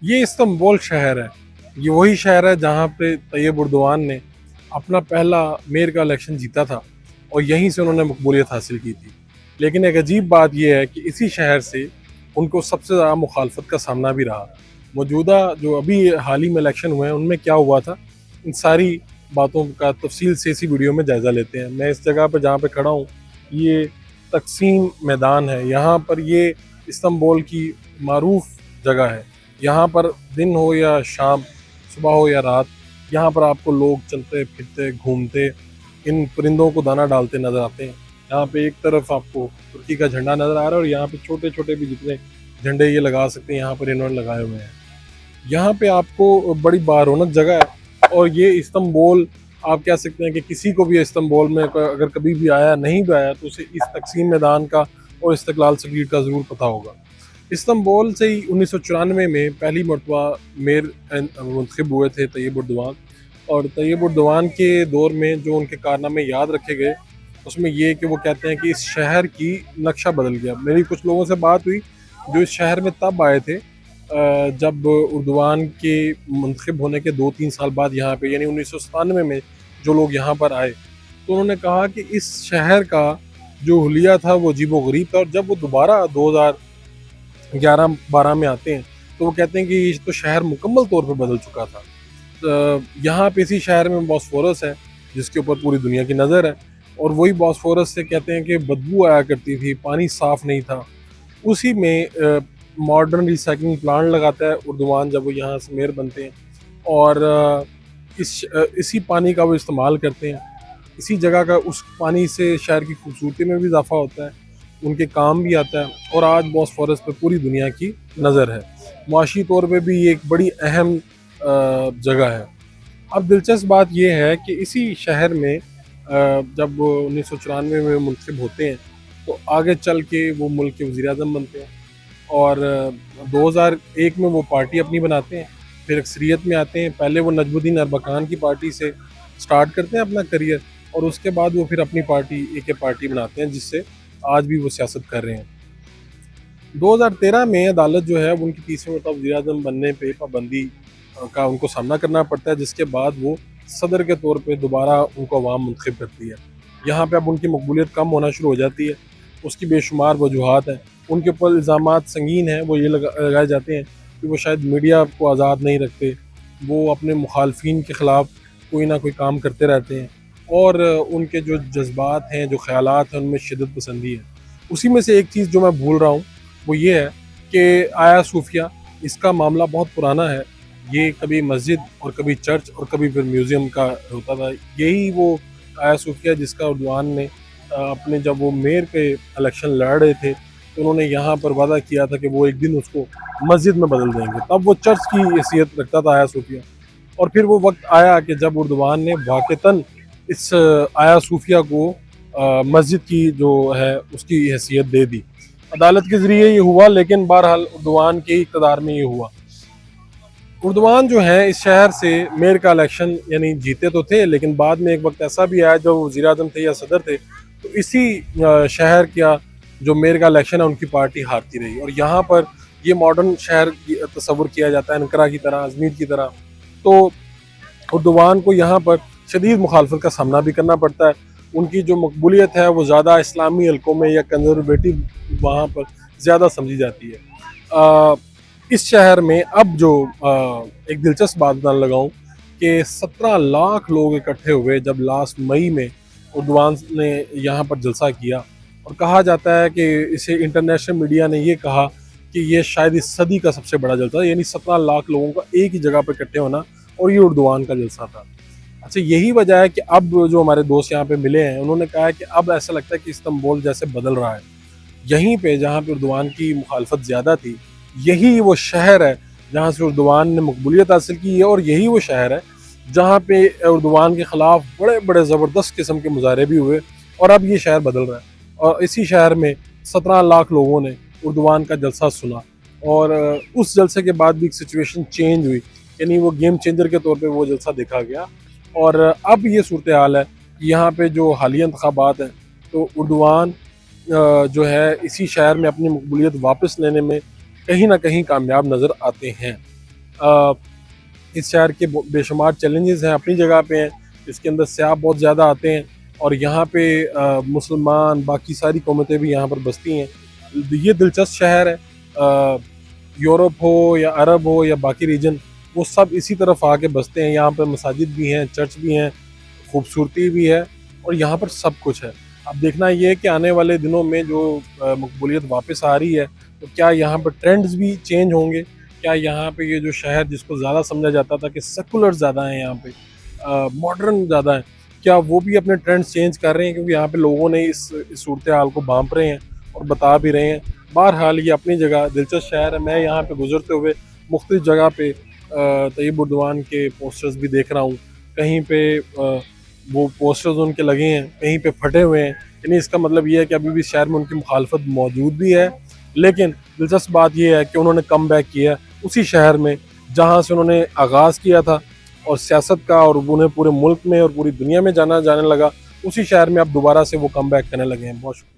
ये इस्तांबुल शहर है। ये वही शहर है जहाँ पे तैयब उर्दवान ने अपना पहला मेयर का इलेक्शन जीता था और यहीं से उन्होंने मकबूलियत हासिल की थी। लेकिन एक अजीब बात ये है कि इसी शहर से उनको सबसे ज़्यादा मुखालफत का सामना भी रहा। मौजूदा जो अभी हाल ही में इलेक्शन हुए हैं उनमें क्या हुआ था, इन सारी बातों का तफसील से इसी वीडियो में जायज़ा लेते हैं। मैं इस जगह पर जहाँ पे खड़ा हूँ, ये तकसीम मैदान है। यहाँ पर ये इस्तांबुल की मारूफ जगह है। यहाँ पर दिन हो या शाम, सुबह हो या रात, यहाँ पर आपको लोग चलते फिरते घूमते इन परिंदों को दाना डालते नजर आते हैं। यहाँ पे एक तरफ आपको तुर्की का झंडा नजर आ रहा है और यहाँ पे छोटे छोटे भी जितने झंडे ये लगा सकते हैं यहाँ पर इन्होंने लगाए हुए हैं। यहाँ पे आपको बड़ी बारौनक जगह है और ये इस्तांबुल, आप कह सकते हैं कि किसी को भी इस्तांबुल में अगर कभी भी आया नहीं भी आया तो उसे इस तकसीम मैदान का और इस्तकलाल स्ट्रीट का ज़रूर पता होगा। इस्तांबुल से ही 1994 में पहली मरतबा मेयर मुंतखब हुए थे तैयब उर्दवान। और तैयब उर्दवान के दौर में जो उनके कारनामे याद रखे गए उसमें ये कि वो कहते हैं कि इस शहर की नक्शा बदल गया। मेरी कुछ लोगों से बात हुई जो इस शहर में तब आए थे जब उर्दवान के मुंतखब होने के 2-3 साल बाद यहाँ पे यानी 1997 में जो लोग यहाँ पर आए तो उन्होंने कहा कि इस शहर का जो हुलिया था वो अजीबो-गरीब था। और जब वो दोबारा 2011-12 में आते हैं तो वो कहते हैं कि ये तो शहर मुकम्मल तौर पर बदल चुका था। यहाँ पे इसी शहर में बॉस्फोरस है जिसके ऊपर पूरी दुनिया की नज़र है और वही बॉस्फोरस से कहते हैं कि बदबू आया करती थी, पानी साफ़ नहीं था। उसी में मॉडर्न रिसाइक्लिंग प्लांट लगाता है उर्दवान जब वो यहाँ से मेयर बनते हैं और इसी पानी का वो इस्तेमाल करते हैं। इसी जगह का उस पानी से शहर की खूबसूरती में भी इजाफा होता है, उनके काम भी आता है और आज बॉस्फोरस पे पूरी दुनिया की नज़र है। मुआशी तौर पे भी ये एक बड़ी अहम जगह है। अब दिलचस्प बात ये है कि इसी शहर में जब 1994 में मुंतखब होते हैं तो आगे चल के वो मुल्क के वज़ीर-ए-आज़म बनते हैं और 2001 में वो पार्टी अपनी बनाते हैं, फिर अक्सरियत में आते हैं। पहले वो नजमुद्दीन अरबकान की पार्टी से स्टार्ट करते हैं अपना करियर और उसके बाद वो फिर अपनी पार्टी AK पार्टी बनाते हैं जिससे आज भी वो सियासत कर रहे हैं। 2013 में अदालत जो है वो उनकी तीसरी मरतबा वज़ीर-ए-आज़म बनने पे पाबंदी का उनको सामना करना पड़ता है जिसके बाद वो सदर के तौर पे दोबारा उनको अवाम मुंतखब करती है। यहाँ पे अब उनकी मकबूलियत कम होना शुरू हो जाती है, उसकी बेशुमार वजूहात हैं। उनके ऊपर इल्ज़ामात संगीन हैं, वो ये लगाए जाते हैं कि वो शायद मीडिया को आज़ाद नहीं रखते, वो अपने मुखालफिन के ख़िलाफ़ कोई ना कोई काम करते रहते हैं और उनके जो जज़्बात हैं, जो ख़यालात हैं, उनमें शिद्दत पसंदी है। उसी में से एक चीज़ जो मैं भूल रहा हूँ वो ये है कि आया सूफिया, इसका मामला बहुत पुराना है। ये कभी मस्जिद और कभी चर्च और कभी फिर म्यूज़ियम का होता था। यही वो आया सूफिया जिसका उर्दवान ने अपने जब वो मेयर के इलेक्शन लड़ रहे थे तो उन्होंने यहाँ पर वादा किया था कि वो एक दिन उसको मस्जिद में बदल देंगे। तब वो चर्च की हैसियत रखता था आया सूफिया और फिर वो वक्त आया कि जब उर्दवान ने वाक़तन इस आया सूफिया को मस्जिद की जो है उसकी हैसियत दे दी। अदालत के ज़रिए ये हुआ लेकिन बहरहाल उर्दवान के इक़्तिदार में ये हुआ। उर्दवान जो है इस शहर से मेयर का इलेक्शन यानी जीते तो थे लेकिन बाद में एक वक्त ऐसा भी आया जब वज़ीर-ए-आज़म थे या सदर थे तो इसी शहर का जो मेयर का इलेक्शन है उनकी पार्टी हारती रही और यहाँ पर ये मॉडर्न शहर तस्वुर किया जाता है अनकरा की तरह, अजमीर की तरह। तो उर्दवान को यहाँ पर शदीद मुखालफत का सामना भी करना पड़ता है। उनकी जो मकबूलियत है वो ज़्यादा इस्लामी हल्कों में या कंजर्वेटिव वहाँ पर ज़्यादा समझी जाती है। इस शहर में अब जो एक दिलचस्प बात बताने लगा हूँ कि 17 लाख लोग इकट्ठे हुए जब लास्ट मई में उर्दवान ने यहाँ पर जलसा किया और कहा जाता है कि इसे इंटरनेशनल मीडिया ने ये कहा कि ये शायद इस सदी का सबसे बड़ा जलसा, यानी 17 लाख लोगों का एक ही जगह पर इकट्ठे होना और ये उर्दवान का जलसा था। अच्छा, यही वजह है कि अब जो हमारे दोस्त यहाँ पे मिले हैं उन्होंने कहा है कि अब ऐसा लगता है कि इस्तांबुल जैसे बदल रहा है। यहीं पे जहाँ पे उर्दवान की मुखालफत ज़्यादा थी, यही वो शहर है जहाँ से उर्दवान ने मकबूलियत हासिल की है और यही वो शहर है जहाँ पे उर्दवान के ख़िलाफ़ बड़े बड़े ज़बरदस्त किस्म के मुजाहरे भी हुए और अब ये शहर बदल रहा है। और इसी शहर में 17 लाख लोगों ने उर्दवान का जलसा सुना और उस जलसे के बाद भी एक सिचुएशन चेंज हुई, यानी वो गेम चेंजर के तौर पे वो जलसा देखा गया। और अब ये सूरत हाल है कि यहाँ पे जो हालिया इंतखाबात हैं तो उर्दवान जो है इसी शहर में अपनी मकबूलियत वापस लेने में कहीं ना कहीं कामयाब नज़र आते हैं। इस शहर के बेशुमार चैलेंजेस हैं, अपनी जगह पे हैं। इसके अंदर सयाह बहुत ज़्यादा आते हैं और यहाँ पे मुसलमान बाकी सारी कौमें भी यहाँ पर बसती हैं। ये दिलचस्प शहर है। यूरोप हो या अरब हो या बाकी रीजन, वो सब इसी तरफ आके बसते हैं। यहाँ पर मसाजिद भी हैं, चर्च भी हैं, खूबसूरती भी है और यहाँ पर सब कुछ है। अब देखना ये है कि आने वाले दिनों में जो मकबूलियत वापस आ रही है, तो क्या यहाँ पर ट्रेंड्स भी चेंज होंगे? क्या यहाँ पे ये जो शहर जिसको ज़्यादा समझा जाता था कि सेकुलर ज़्यादा है यहाँ पे, मॉडर्न ज़्यादा है, क्या वो भी अपने ट्रेंड्स चेंज कर रहे हैं? क्योंकि यहाँ पे लोगों ने इस सूरत हाल को भांप रहे हैं और बता भी रहे हैं। बहरहाल ये अपनी जगह दिलचस्प शहर है। मैं यहाँ पे गुजरते हुए मुख्तलिफ जगह पे तैयब उर्दवान के पोस्टर्स भी देख रहा हूँ। कहीं पे वो पोस्टर्स उनके लगे हैं, कहीं पे फटे हुए हैं। यानी इसका मतलब ये है कि अभी भी शहर में उनकी मुखालफत मौजूद भी है। लेकिन दिलचस्प बात ये है कि उन्होंने कम बैक किया उसी शहर में जहाँ से उन्होंने आगाज़ किया था और सियासत का, और उन्हें पूरे मुल्क में और पूरी दुनिया में जाना जाने लगा। उसी शहर में अब दोबारा से वो कम बैक करने लगे हैं। बहुत शुक्रिया।